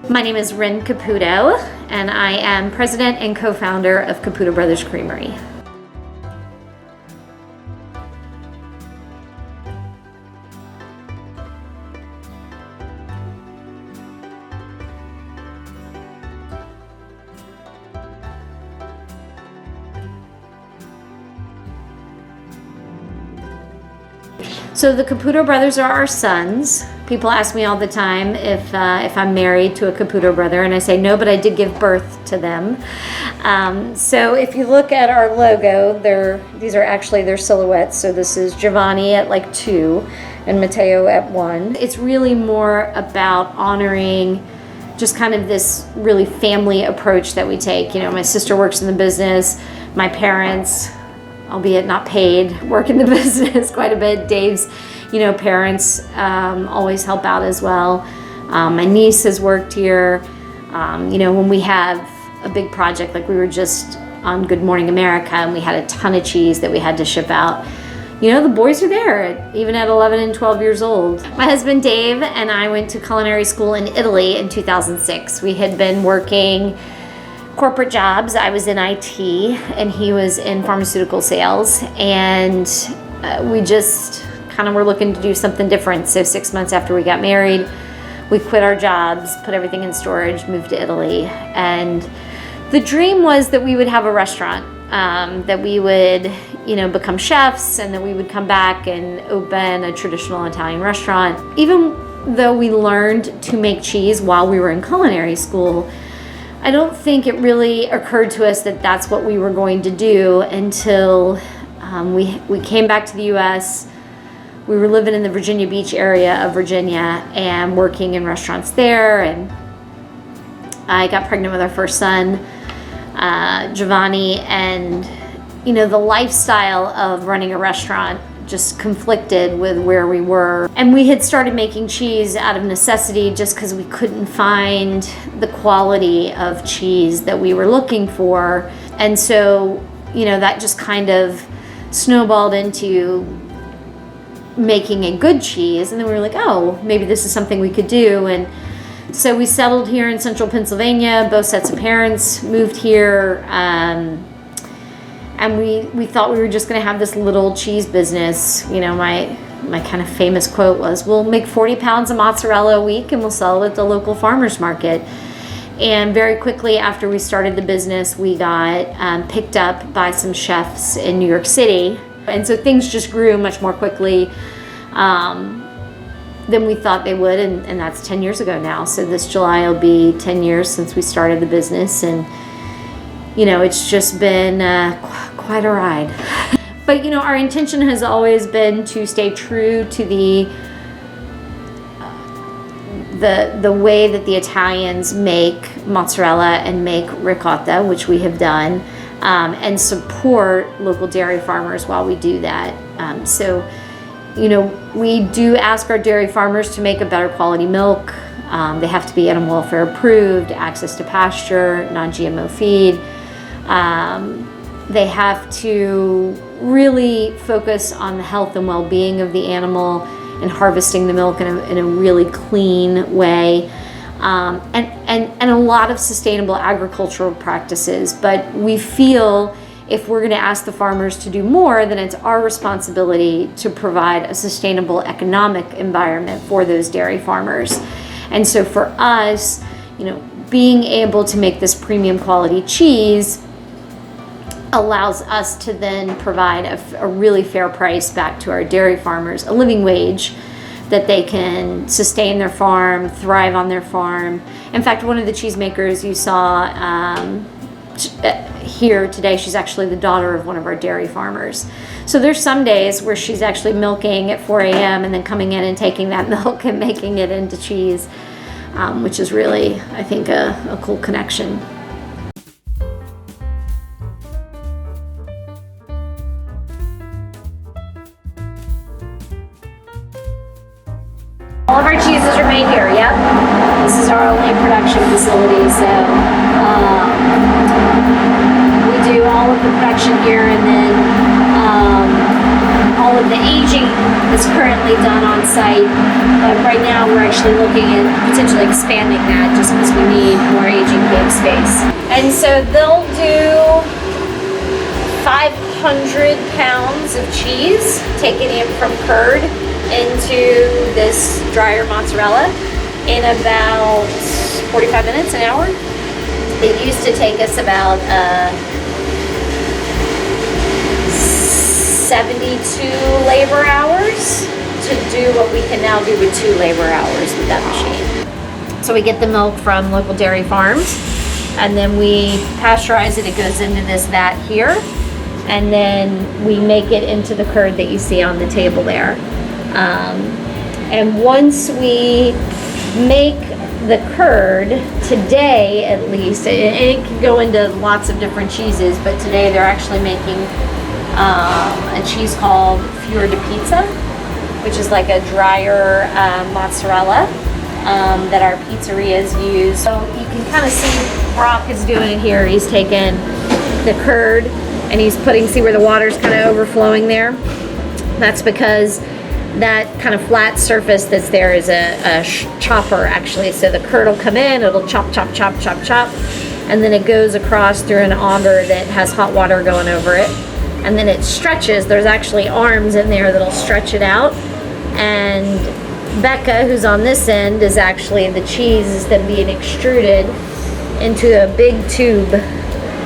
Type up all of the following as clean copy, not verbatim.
My name is Rin Caputo, and I am president and co-founder of Caputo Brothers Creamery. So the Caputo brothers are our sons. People ask me all the time if I'm married to a Caputo brother, and I say no, but I did give birth to them. So if you look at our logo, these are actually their silhouettes. So this is Giovanni at like 2 and Matteo at 1. It's really more about honoring just kind of this really family approach that we take. You know, my sister works in the business, my parents, albeit not paid, work in the business quite a bit. Dave's, parents always help out as well. My niece has worked here. When we have a big project, like we were just on Good Morning America and we had a ton of cheese that we had to ship out, the boys are there, even at 11 and 12 years old. My husband Dave and I went to culinary school in Italy in 2006. We had been working corporate jobs. I was in IT and he was in pharmaceutical sales, and we just kind of were looking to do something different. So 6 months after we got married, we quit our jobs, put everything in storage, moved to Italy, and the dream was that we would have a restaurant, that we would become chefs, and that we would come back and open a traditional Italian restaurant. Even though we learned to make cheese while we were in culinary school, I don't think it really occurred to us that that's what we were going to do until we came back to the U.S. We were living in the Virginia Beach area of Virginia and working in restaurants there, and I got pregnant with our first son, Giovanni, and the lifestyle of running a restaurant just conflicted with where we were. And we had started making cheese out of necessity just because we couldn't find the quality of cheese that we were looking for. And so, that just kind of snowballed into making a good cheese. And then we were like, oh, maybe this is something we could do. And so we settled here in central Pennsylvania. Both sets of parents moved here. And we thought we were just going to have this little cheese business. My kind of famous quote was, we'll make 40 pounds of mozzarella a week and we'll sell it at the local farmer's market. And very quickly after we started the business, we got picked up by some chefs in New York City. And so things just grew much more quickly than we thought they would. And that's 10 years ago now. So this July will be 10 years since we started the business. And it's just been quite a ride. But our intention has always been to stay true to the way that the Italians make mozzarella and make ricotta, which we have done, and support local dairy farmers while we do that. So we do ask our dairy farmers to make a better quality milk. They have to be animal welfare approved, access to pasture, non-GMO feed. They have to really focus on the health and well-being of the animal and harvesting the milk in a really clean way, and a lot of sustainable agricultural practices. But we feel if we're going to ask the farmers to do more, then it's our responsibility to provide a sustainable economic environment for those dairy farmers. And so for us, being able to make this premium quality cheese allows us to then provide a really fair price back to our dairy farmers, a living wage that they can sustain their farm, thrive on their farm. In fact, one of the cheesemakers you saw here today, she's actually the daughter of one of our dairy farmers. So there's some days where she's actually milking at 4 a.m. and then coming in and taking that milk and making it into cheese, which is really, I think, a cool connection. All of our cheeses are made here, yep. This is our only production facility, so we do all of the production here, and then all of of the aging is currently done on site, but right now we're actually looking at potentially expanding that just because we need more aging cake space. And so they'll do 500 pounds of cheese, taking it from curd into this dryer mozzarella in about 45 minutes, an hour. It used to take us about 72 labor hours to do what we can now do with 2 labor hours with that machine. So we get the milk from local dairy farms, and then we pasteurize it. It goes into this vat here, and then we make it into the curd that you see on the table there. And once we make the curd, today at least, and it can go into lots of different cheeses, but today they're actually making a cheese called Fior di Pizza, which is like a drier mozzarella that our pizzerias use. So you can kind of see Brock is doing it here. He's taking the curd and he's putting, see where the water's kind of overflowing there? That's because that kind of flat surface that's there is a chopper actually. So the curd will come in, it'll chop, chop, chop, chop, chop, and then it goes across through an auger that has hot water going over it. And then it stretches. There's actually arms in there that'll stretch it out. And Becca, who's on this end, is actually the cheese that's being extruded into a big tube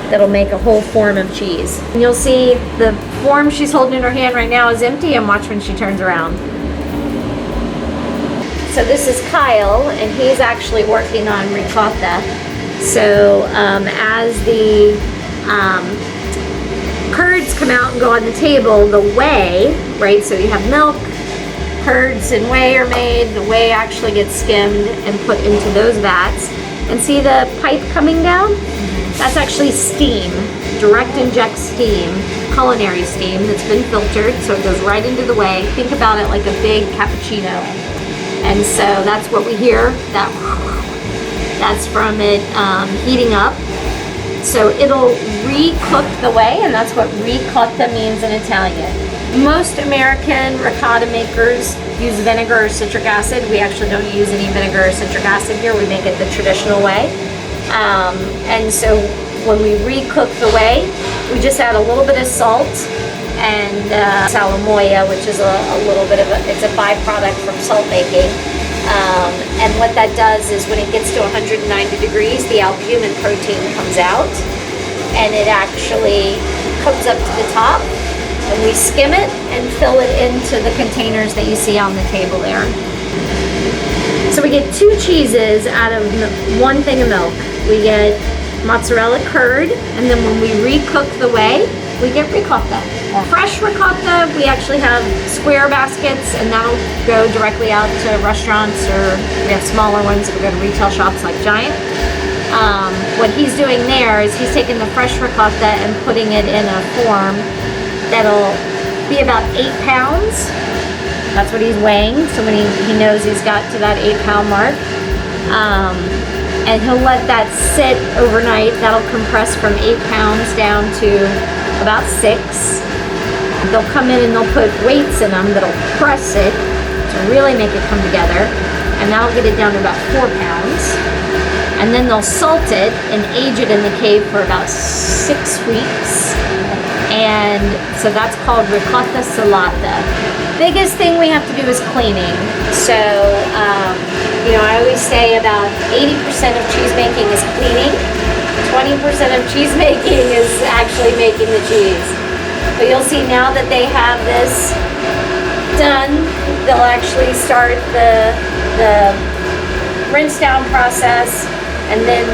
that'll make a whole form of cheese. And you'll see the form she's holding in her hand right now is empty, and watch when she turns around. So this is Kyle, and he's actually working on ricotta. So as the curds come out and go on the table, the whey, right, so you have milk, curds and whey are made. The whey actually gets skimmed and put into those vats. And see the pipe coming down? That's actually steam, direct inject steam, culinary steam that's been filtered, so it goes right into the whey. Think about it like a big cappuccino. And so that's what we hear, that's from it heating up. So it'll re-cook the whey, and that's what ricotta means in Italian. Most American ricotta makers use vinegar or citric acid. We actually don't use any vinegar or citric acid here. We make it the traditional way. And so when we re-cook the whey, we just add a little bit of salt and salamoia, which is a little bit of it's a byproduct from salt making. And what that does is when it gets to 190 degrees, the albumin protein comes out and it actually comes up to the top, and we skim it and fill it into the containers that you see on the table there. So we get 2 cheeses out of 1 thing of milk. We get mozzarella curd, and then when we re-cook the whey, we get ricotta. Fresh ricotta, we actually have square baskets, and that'll go directly out to restaurants, or we have smaller ones that will go to retail shops like Giant. What he's doing there is he's taking the fresh ricotta and putting it in a form that'll be about 8 pounds. That's what he's weighing, so when he knows he's got to that 8-pound mark. And he'll let that sit overnight. That'll compress from 8 pounds down to about 6. They'll come in and they'll put weights in them that'll press it to really make it come together, and that'll get it down to about 4 pounds. And then they'll salt it and age it in the cave for about 6 weeks. And so that's called ricotta salata. Biggest thing we have to do is cleaning. So, I always say about 80% of cheese making is cleaning. 20% of cheese making is actually making the cheese. But you'll see now that they have this done, they'll actually start the rinse down process, and then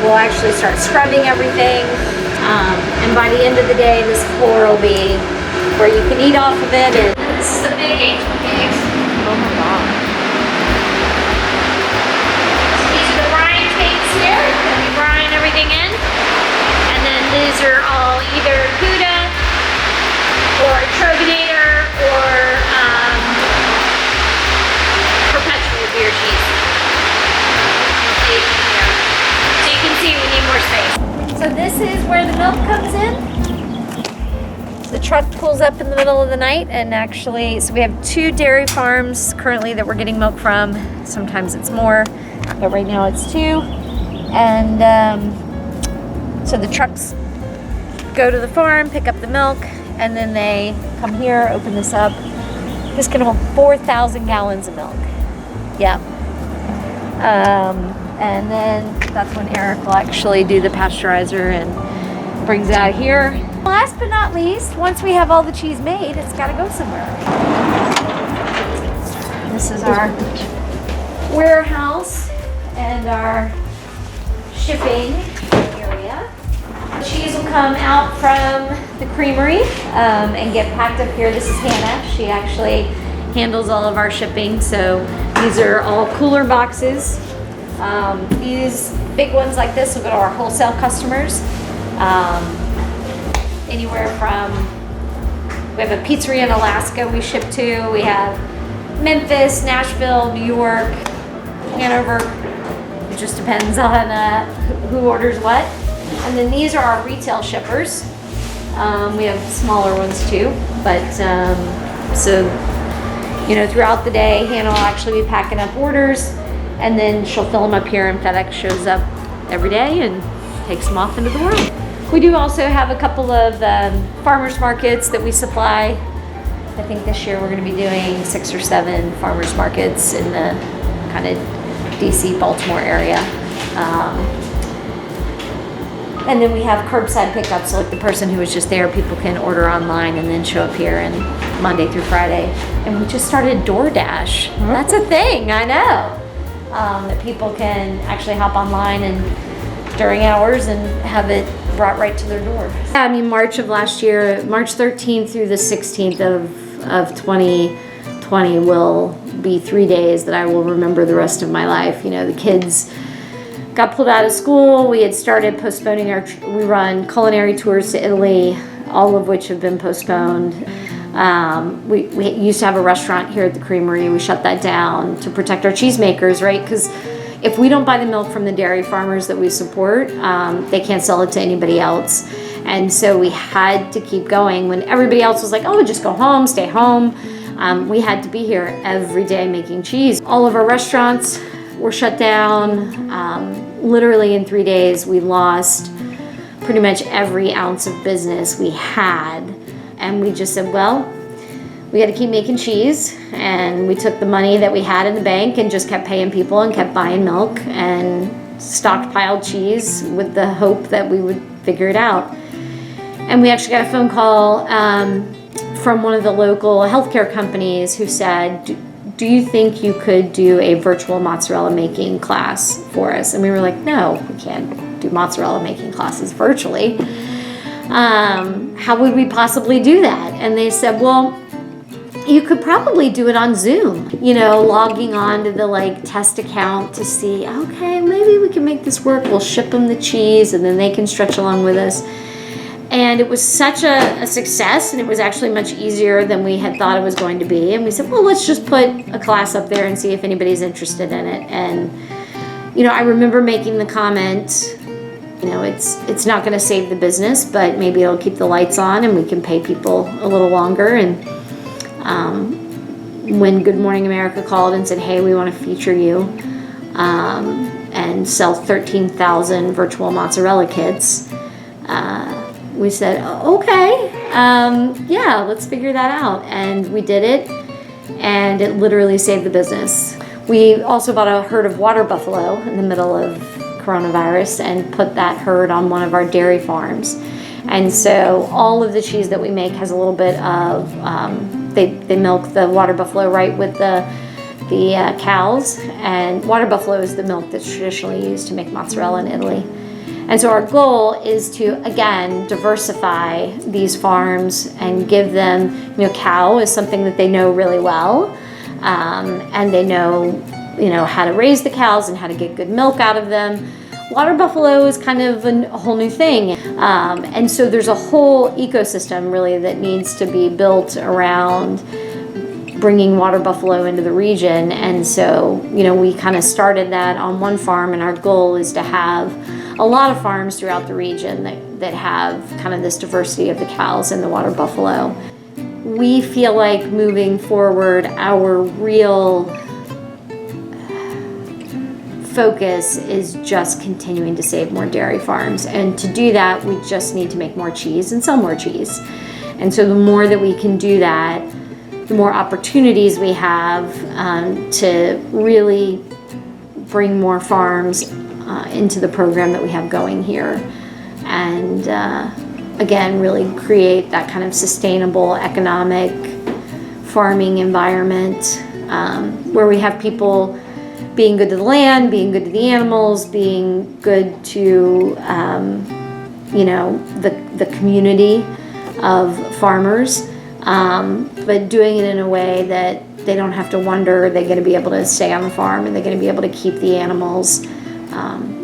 we'll actually start scrubbing everything. And by the end of the day, this floor will be where you can eat off of it. And this is the big angel cakes. Oh my God. So these are the brine cakes here. We brine everything in. And then these are all either Gouda or Troganator or perpetual beer cheese. So you can see we need more space. So this is where the milk comes in. The truck pulls up in the middle of the night, and actually, so we have 2 dairy farms currently that we're getting milk from. Sometimes it's more, but right now it's 2. And so the trucks go to the farm, pick up the milk, and then they come here, open this up. This can hold 4,000 gallons of milk. Yeah. And then that's when Eric will actually do the pasteurizer and brings it out here. Last but not least, once we have all the cheese made, it's got to go somewhere. This is our warehouse and our shipping area. Cheese will come out from the Creamery and get packed up here. This is Hannah. She actually handles all of our shipping. So these are all cooler boxes. These big ones like this will go to our wholesale customers. Anywhere from, we have a pizzeria in Alaska we ship to. We have Memphis, Nashville, New York, Hanover. It just depends on who orders what. And then these are our retail shippers. We have smaller ones too, but so, you know, throughout the day, Hannah will actually be packing up orders, and then she'll fill them up here, and FedEx shows up every day and takes them off into the world. We do also have a couple of farmers markets that we supply. I think this year we're going to be doing 6 or 7 farmers markets in the kind of DC, Baltimore area. And then we have curbside pickups, so like the person who was just there, people can order online and then show up here, and Monday through Friday. And we just started DoorDash. That's a thing, I know. That people can actually hop online and during hours and have it brought right to their door. Yeah, I mean, March of last year, March 13th through the 16th of 2020 will be 3 days that I will remember the rest of my life. You know, the kids got pulled out of school. We had started postponing we run culinary tours to Italy, all of which have been postponed. We used to have a restaurant here at the Creamery. We shut that down to protect our cheesemakers, right? Because if we don't buy the milk from the dairy farmers that we support, they can't sell it to anybody else. And so we had to keep going when everybody else was like, oh, just go home, stay home. We had to be here every day making cheese. All of our restaurants were shut down. Literally in 3 days, we lost pretty much every ounce of business we had. And we just said, well, we got to keep making cheese. And we took the money that we had in the bank and just kept paying people and kept buying milk and stockpiled cheese with the hope that we would figure it out. And we actually got a phone call from one of the local healthcare companies who said, do you think you could do a virtual mozzarella making class for us? And we were like, no, we can't do mozzarella making classes virtually. How would we possibly do that? And they said, well, you could probably do it on Zoom, you know, logging on to the like test account to see, okay, maybe we can make this work. We'll ship them the cheese and then they can stretch along with us. And it was such a success, and it was actually much easier than we had thought it was going to be. And we said, well, let's just put a class up there and see if anybody's interested in it. And, you know, I remember making the comment, you know, it's not going to save the business, but maybe it'll keep the lights on and we can pay people a little longer. And when Good Morning America called and said, hey, we want to feature you and sell 13,000 virtual mozzarella kits, we said, okay, yeah, let's figure that out. And we did it, and it literally saved the business. We also bought a herd of water buffalo in the middle of coronavirus and put that herd on one of our dairy farms. And so all of the cheese that we make has a little bit of, they milk the water buffalo right with the cows. And water buffalo is the milk that's traditionally used to make mozzarella in Italy. And so our goal is to, again, diversify these farms and give them, you know, cow is something that they know really well. And they know, you know, how to raise the cows and how to get good milk out of them. Water buffalo is kind of a whole new thing. And so there's a whole ecosystem really that needs to be built around bringing water buffalo into the region. And so, we kind of started that on one farm, and our goal is to have a lot of farms throughout the region that have kind of this diversity of the cows and the water buffalo. We feel like moving forward, our real focus is just continuing to save more dairy farms. And to do that, we just need to make more cheese and sell more cheese. And so the more that we can do that, the more opportunities we have to really bring more farms into the program that we have going here. And again, really create that kind of sustainable economic farming environment where we have people being good to the land, being good to the animals, being good to the community of farmers, but doing it in a way that they don't have to wonder, are they going to be able to stay on the farm? Are they going to be able to keep the animals?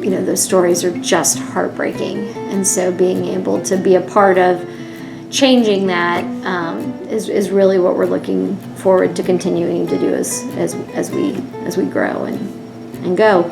Those stories are just heartbreaking. And so being able to be a part of changing that is really what we're looking forward to continuing to do as we grow and go.